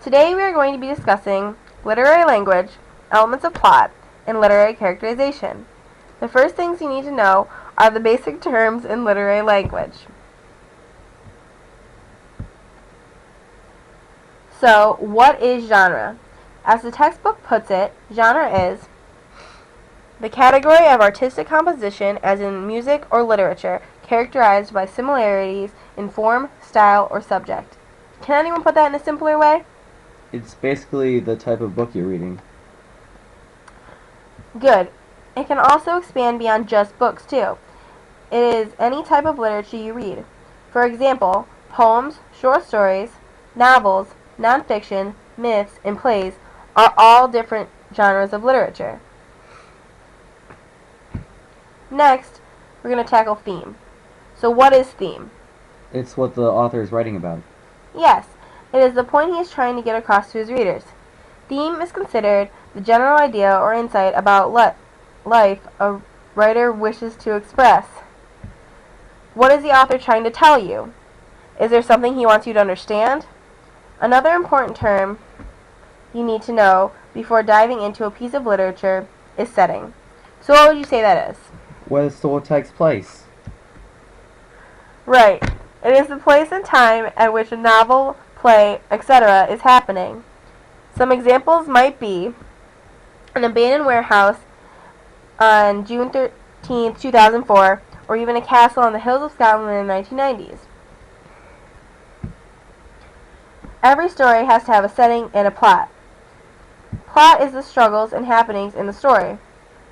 Today we are going to be discussing literary language, elements of plot, and literary characterization. The first things you need to know are the basic terms in literary language. So, what is genre? As the textbook puts it, genre is the category of artistic composition, as in music or literature, characterized by similarities in form, style, or subject. Can anyone put that in a simpler way? It's basically the type of book you're reading. Good. It can also expand beyond just books, too. It is any type of literature you read. For example, poems, short stories, novels, nonfiction, myths, and plays are all different genres of literature. Next, we're going to tackle theme. So what is theme? It's what the author is writing about. Yes, it is the point he is trying to get across to his readers. Theme is considered the general idea or insight about life a writer wishes to express. What is the author trying to tell you? Is there something he wants you to understand? Another important term you need to know before diving into a piece of literature is setting. So what would you say that is? Where the story takes place. Right. It is the place and time at which a novel, play, etc. is happening. Some examples might be an abandoned warehouse on June 13th, 2004, or even a castle on the hills of Scotland in the 1990s. Every story has to have a setting and a plot. Plot is the struggles and happenings in the story.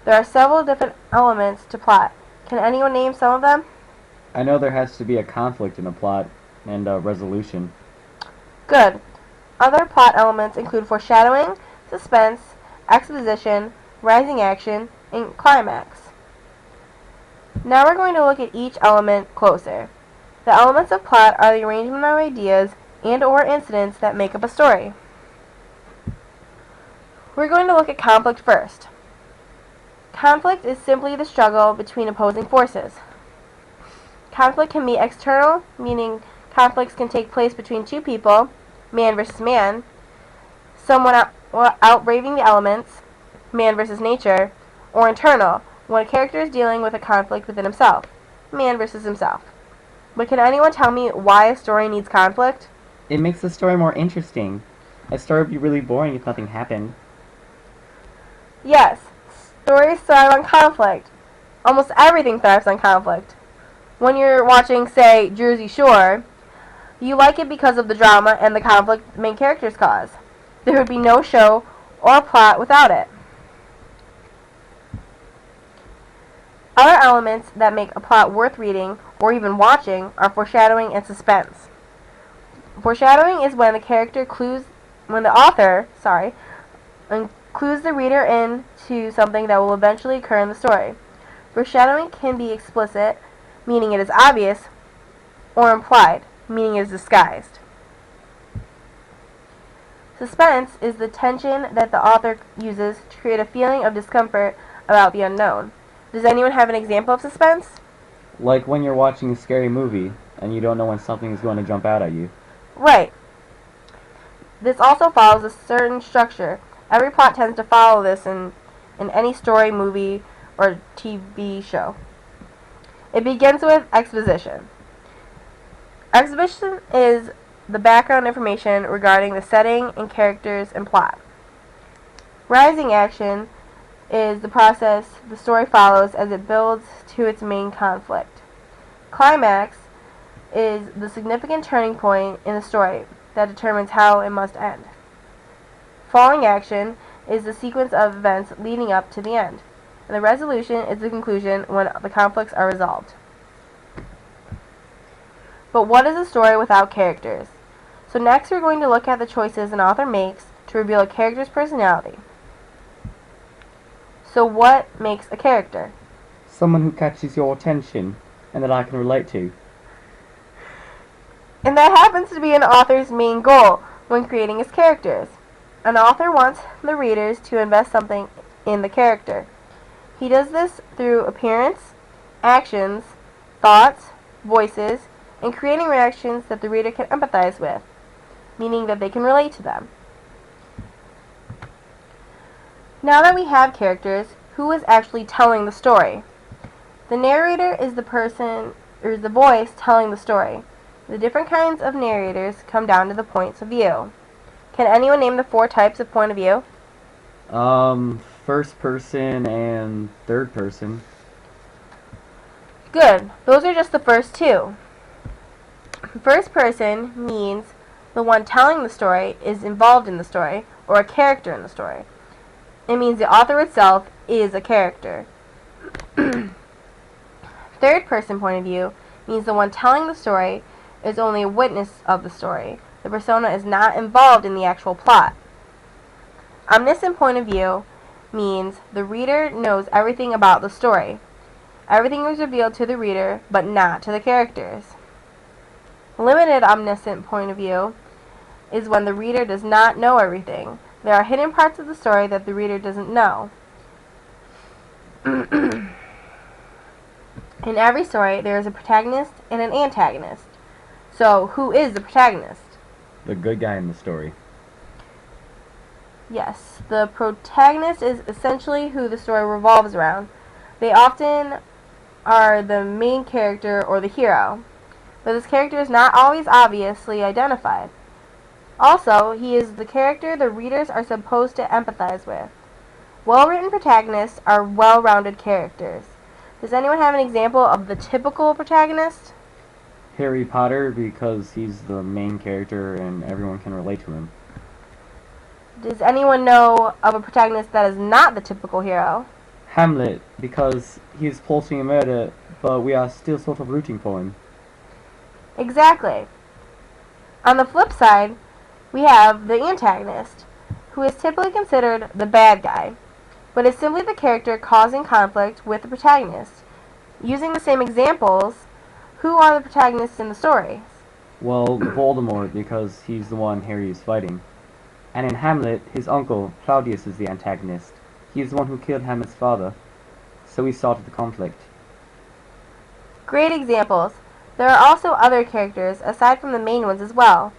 There are several different elements to plot. Can anyone name some of them? I know there has to be a conflict in a plot and a resolution. Good. Other plot elements include foreshadowing, suspense, exposition, rising action, and climax. Now we're going to look at each element closer. The elements of plot are the arrangement of ideas and/or incidents that make up a story. We're going to look at conflict first. Conflict is simply the struggle between opposing forces. Conflict can be external, meaning conflicts can take place between two people, man versus man, someone outbraving the elements, man versus nature, or internal, when a character is dealing with a conflict within himself, man versus himself. But can anyone tell me why a story needs conflict? It makes the story more interesting. A story would be really boring if nothing happened. Yes, stories thrive on conflict. Almost everything thrives on conflict. When you're watching, say, Jersey Shore, you like it because of the drama and the conflict the main characters cause. There would be no show or plot without it. Other elements that make a plot worth reading or even watching are foreshadowing and suspense. Foreshadowing is when the author clues the reader into something that will eventually occur in the story. Foreshadowing can be explicit, meaning it is obvious, or implied, meaning it is disguised. Suspense is the tension that the author uses to create a feeling of discomfort about the unknown. Does anyone have an example of suspense? Like when you're watching a scary movie and you don't know when something is going to jump out at you. Right. This also follows a certain structure. Every plot tends to follow this in any story, movie, or TV show. It begins with exposition. Exposition is the background information regarding the setting and characters and plot. Rising action is the process the story follows as it builds to its main conflict. Climax is the significant turning point in the story that determines how it must end. Falling action is the sequence of events leading up to the end. And the resolution is the conclusion when the conflicts are resolved. But what is a story without characters? So next we're going to look at the choices an author makes to reveal a character's personality. So what makes a character? Someone who catches your attention and that I can relate to. And that happens to be an author's main goal when creating his characters. An author wants the readers to invest something in the character. He does this through appearance, actions, thoughts, voices, and creating reactions that the reader can empathize with, meaning that they can relate to them. Now that we have characters, who is actually telling the story? The narrator is the person, or the voice telling the story. The different kinds of narrators come down to the points of view. Can anyone name the 4 types of point of view? First person and third person. Good. Those are just the first 2. First person means the one telling the story is involved in the story, or a character in the story. It means the author itself is a character. Third person point of view means the one telling the story is only a witness of the story. The persona is not involved in the actual plot. Omniscient point of view means the reader knows everything about the story. Everything is revealed to the reader, but not to the characters. Limited omniscient point of view is when the reader does not know everything. There are hidden parts of the story that the reader doesn't know. In every story, there is a protagonist and an antagonist. So, who is the protagonist? The good guy in the story. Yes, the protagonist is essentially who the story revolves around. They often are the main character or the hero, but this character is not always obviously identified. Also, he is the character the readers are supposed to empathize with. Well-written protagonists are well-rounded characters. Does anyone have an example of the typical protagonist? Harry Potter, because he's the main character and everyone can relate to him. Does anyone know of a protagonist that is not the typical hero? Hamlet, because he's plotting a murder, but we are still sort of rooting for him. Exactly. On the flip side, we have the antagonist, who is typically considered the bad guy, but is simply the character causing conflict with the protagonist. Using the same examples, who are the protagonists in the story? Well, Voldemort, because he's the one Harry is fighting. And in Hamlet, his uncle, Claudius, is the antagonist. He is the one who killed Hamlet's father, so he started the conflict. Great examples. There are also other characters aside from the main ones as well.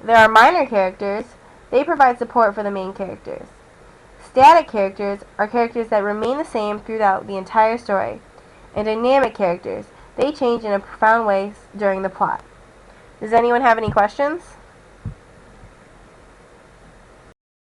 There are minor characters. They provide support for the main characters. Static characters are characters that remain the same throughout the entire story. And dynamic characters, they change in a profound way during the plot. Does anyone have any questions?